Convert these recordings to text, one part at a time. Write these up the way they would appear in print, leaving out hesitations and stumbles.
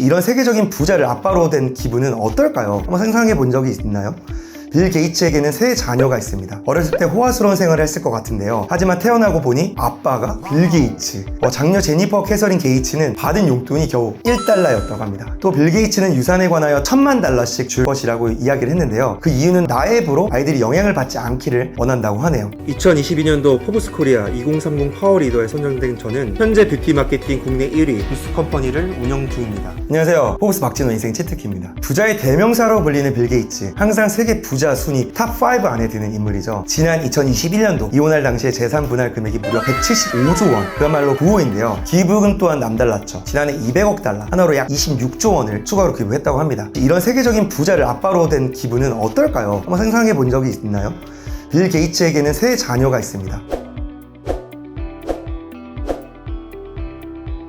이런 세계적인 부자를 아빠로 된 기분은 어떨까요? 한번 상상해 본 적이 있나요? 빌 게이츠에게는 세 자녀가 있습니다. 어렸을 때 호화스러운 생활을 했을 것 같은데요. 하지만 태어나고 보니 아빠가 빌 게이츠, 장녀 제니퍼 캐서린 게이츠는 받은 용돈이 겨우 1달러였다고 합니다. 또 빌 게이츠는 유산에 관하여 $10,000씩 줄 것이라고 이야기를 했는데요. 그 이유는 나앱으로 아이들이 영향을 받지 않기를 원한다고 하네요. 2022년도 포브스 코리아 2030 파워 리더에 선정된 저는 현재 뷰티 마케팅 국내 1위 부스 컴퍼니를 운영 중입니다. 안녕하세요. 포브스 박진호 인생 치트키입니다. 부자의 대명사로 불리는 빌 게이츠, 항상 세계 부자 순위 탑5 안에 드는 인물이죠. 지난 2021년도 이혼할 당시에 재산 분할 금액이 무려 175조 원, 그야말로 부호인데요. 기부금 또한 남달랐죠. 지난해 200억 달러, 하나로 약 26조 원을 추가로 기부했다고 합니다. 이런 세계적인 부자를 아빠로 된 기분은 어떨까요? 한번 상상해 본 적이 있나요? 빌 게이츠에게는 세 자녀가 있습니다.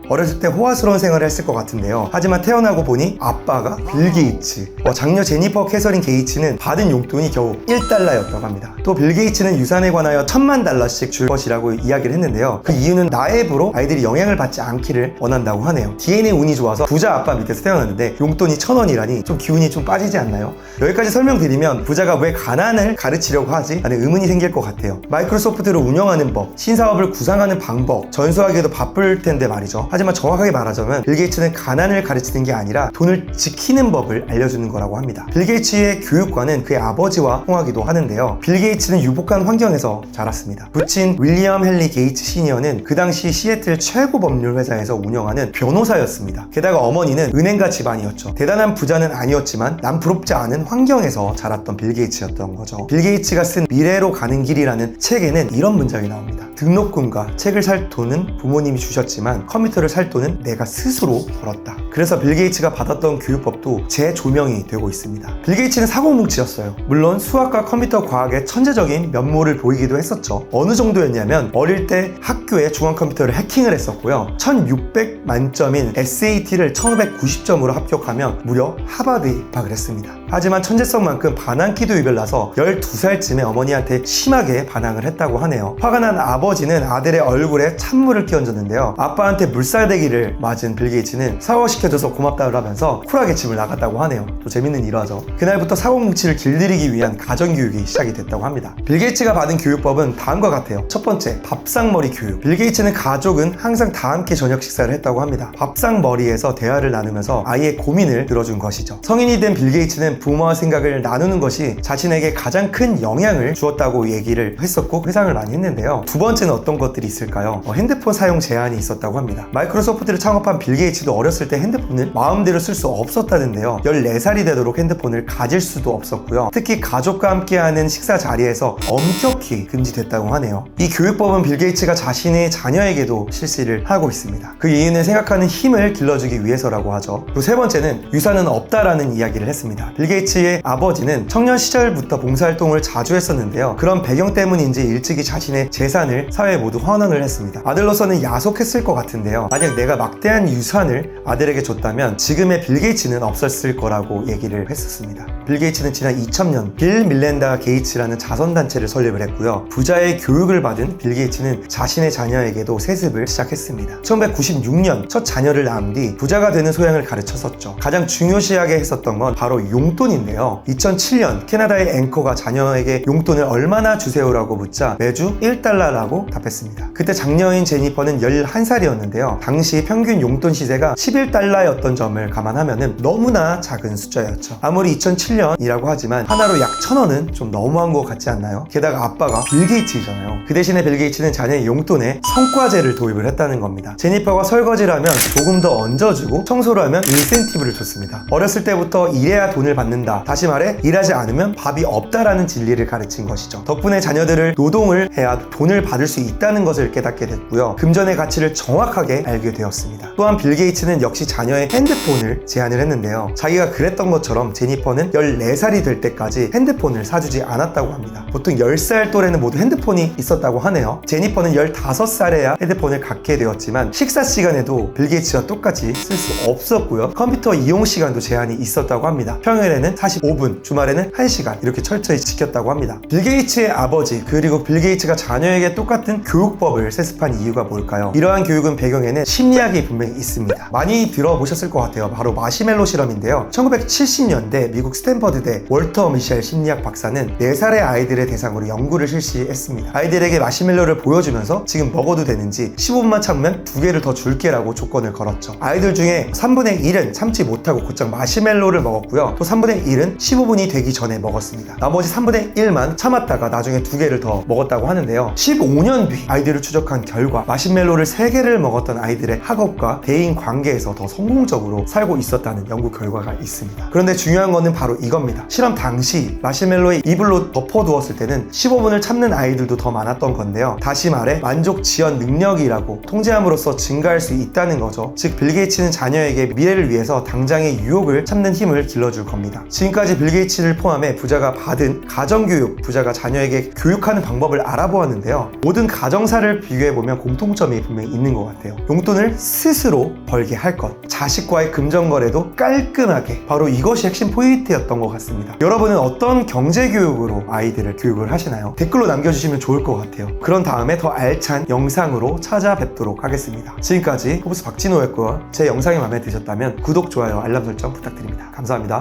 어렸을 때 호화스러운 생활을 했을 것 같은데요. 하지만 태어나고 보니 아빠가 빌 게이츠, 장녀 제니퍼 캐서린 게이츠는 받은 용돈이 겨우 1달러였다고 합니다. 또 빌 게이츠는 유산에 관하여 $10,000씩 줄 것이라고 이야기를 했는데요. 그 이유는 나앱으로 아이들이 영향을 받지 않기를 원한다고 하네요. DNA 운이 좋아서 부자 아빠 밑에서 태어났는데 용돈이 1,000원이라니 좀 기운이 좀 빠지지 않나요? 여기까지 설명드리면 부자가 왜 가난을 가르치려고 하지? 라는 의문이 생길 것 같아요. 마이크로소프트를 운영하는 법, 신사업을 구상하는 방법, 전수하기에도 바쁠 텐데 말이죠. 하지만 정확하게 말하자면 빌 게이츠는 가난을 가르치는 게 아니라 돈을 지키는 법을 알려주는 거라고 합니다. 빌 게이츠의 교육과는 그의 아버지와 통하기도 하는데요. 빌 게이츠는 유복한 환경에서 자랐습니다. 부친 윌리엄 헨리 게이츠 시니어는 그 당시 시애틀 최고 법률 회사에서 운영하는 변호사였습니다. 게다가 어머니는 은행가 집안이었죠. 대단한 부자는 아니었지만 남 부럽지 않은 환경에서 자랐던 빌 게이츠였던 거죠. 빌 게이츠가 쓴 미래로 가는 길이라는 책에는 이런 문장이 나옵니다. 등록금과 책을 살 돈은 부모님이 주셨지만 컴퓨터를 살 돈은 내가 스스로 벌었다. 그래서 빌 게이츠가 받았던 교육법도 재조명이 되고 있습니다. 빌 게이츠는 사고뭉치였어요. 물론 수학과 컴퓨터 과학의 천재적인 면모를 보이기도 했었죠. 어느 정도였냐면 어릴 때 학교에 중앙 컴퓨터를 해킹을 했었고요. 1600 만점인 SAT를 1590점으로 합격하며 무려 하버드에 입학을 했습니다. 하지만 천재성만큼 반항기도 유별나서 12살쯤에 어머니한테 심하게 반항을 했다고 하네요. 화가 난 아버지는 아들의 얼굴에 찬물을 끼얹었는데요. 아빠한테 물살대기를 맞은 빌 게이츠는 샤워시켜줘서 고맙다고 하면서 쿨하게 집을 나갔다고 하네요. 또 재밌는 일화죠. 그날부터 사고뭉치를 길들이기 위한 가정교육이 시작이 됐다고 합니다. 빌 게이츠가 받은 교육법은 다음과 같아요. 첫 번째, 밥상머리 교육. 빌 게이츠는 가족은 항상 다 함께 저녁 식사를 했다고 합니다. 밥상머리에서 대화를 나누면서 아이의 고민을 들어준 것이죠. 성인이 된 빌 게이츠는 부모와 생각을 나누는 것이 자신에게 가장 큰 영향을 주었다고 얘기를 했었고 회상을 많이 했는데요. 두 번째는 어떤 것들이 있을까요? 핸드폰 사용 제한이 있었다고 합니다. 마이크로소프트를 창업한 빌 게이츠도 어렸을 때 핸드폰을 마음대로 쓸 수 없었다는데요. 14살이 되도록 핸드폰을 가질 수도 없었고요. 특히 가족과 함께하는 식사 자리에서 엄격히 금지됐다고 하네요. 이 교육법은 빌 게이츠가 자신의 자녀에게도 실시를 하고 있습니다. 그 이유는 생각하는 힘을 길러주기 위해서라고 하죠. 그리고 세 번째는 유산은 없다라는 이야기를 했습니다. 빌 게이츠의 아버지는 청년 시절부터 봉사활동을 자주 했었는데요. 그런 배경 때문인지 일찍이 자신의 재산을 사회에 모두 환원을 했습니다. 아들로서는 야속했을 것 같은데요. 만약 내가 막대한 유산을 아들에게 줬다면 지금의 빌 게이츠는 없었을 거라고 얘기를 했었습니다. 빌 게이츠는 지난 2000년 빌 밀렌다 게이츠라는 자선단체를 설립을 했고요. 부자의 교육을 받은 빌 게이츠는 자신의 자녀에게도 세습을 시작했습니다. 1996년 첫 자녀를 낳은 뒤 부자가 되는 소양을 가르쳤었죠. 가장 중요시하게 했었던 건 바로 용돈인데요. 2007년 캐나다의 앵커가 자녀에게 용돈을 얼마나 주세요라고 묻자 매주 1달러라고 답했습니다. 그때 장녀인 제니퍼는 11살이었는데요. 당시 평균 용돈 시세가 11달러였던 점을 감안하면 너무나 작은 숫자였죠. 아무리 2007년이라고 하지만 하나로 약 1,000원은 좀 너무한 것 같지 않나요? 게다가 아빠가 빌 게이츠잖아요. 그 대신에 빌 게이츠는 자녀의 용돈에 성과제를 도입을 했다는 겁니다. 제니퍼가 설거지를 하면 조금 더 얹어주고 청소를 하면 인센티브를 줬습니다. 어렸을 때부터 일해야 돈을 받는다. 다시 말해 일하지 않으면 밥이 없다라는 진리를 가르친 것이죠. 덕분에 자녀들을 노동을 해야 돈을 받을 수 있다는 것을 깨닫게 됐고요. 금전의 가치를 정확하게 알게 되었습니다. 또한 빌 게이츠는 역시 자녀의 핸드폰을 제한을 했는데요. 자기가 그랬던 것처럼 제니퍼는 14살이 될 때까지 핸드폰을 사주지 않았다고 합니다. 보통 10살 또래는 모두 핸드폰이 있었다고 하네요. 제니퍼는 15살에야 핸드폰을 갖게 되었지만 식사 시간에도 빌 게이츠와 똑같이 쓸 수 없었고요. 컴퓨터 이용 시간도 제한이 있었다고 합니다. 평일에 평일에는 45분, 주말에는 1시간 이렇게 철저히 지켰다고 합니다. 빌 게이츠의 아버지 그리고 빌 게이츠가 자녀에게 똑같은 교육법을 세습한 이유가 뭘까요? 이러한 교육은 배경에는 심리학이 분명히 있습니다. 많이 들어보셨을 것 같아요. 바로 마시멜로 실험인데요. 1970년대 미국 스탠퍼드대 월터 미셸 심리학 박사는 4살의 아이들의 대상으로 연구를 실시했습니다. 아이들에게 마시멜로를 보여주면서 지금 먹어도 되는지 15분만 참으면 2개를 더 줄게라고 조건을 걸었죠. 아이들 중에 3분의 1은 참지 못하고 곧장 마시멜로를 먹었고요. 또 3분의 1은 15분이 되기 전에 먹었습니다. 나머지 3분의 1만 참았다가 나중에 2개를 더 먹었다고 하는데요. 15년 뒤 아이들을 추적한 결과 마시멜로를 3개를 먹었던 아이들의 학업과 대인 관계에서 더 성공적으로 살고 있었다는 연구 결과가 있습니다. 그런데 중요한 거는 바로 이겁니다. 실험 당시 마시멜로에 이불로 덮어두었을 때는 15분을 참는 아이들도 더 많았던 건데요. 다시 말해 만족 지연 능력이라고 통제함으로써 증가할 수 있다는 거죠. 즉 빌 게이츠는 자녀에게 미래를 위해서 당장의 유혹을 참는 힘을 길러줄 겁니다. 지금까지 빌 게이츠를 포함해 부자가 받은 가정교육, 부자가 자녀에게 교육하는 방법을 알아보았는데요. 모든 가정사를 비교해보면 공통점이 분명히 있는 것 같아요. 용돈을 스스로 벌게 할 것, 자식과의 금전거래도 깔끔하게, 바로 이것이 핵심 포인트였던 것 같습니다. 여러분은 어떤 경제교육으로 아이들을 교육을 하시나요? 댓글로 남겨주시면 좋을 것 같아요. 그런 다음에 더 알찬 영상으로 찾아뵙도록 하겠습니다. 지금까지 포브스 박진호였고요. 제 영상이 마음에 드셨다면 구독, 좋아요, 알람 설정 부탁드립니다. 감사합니다.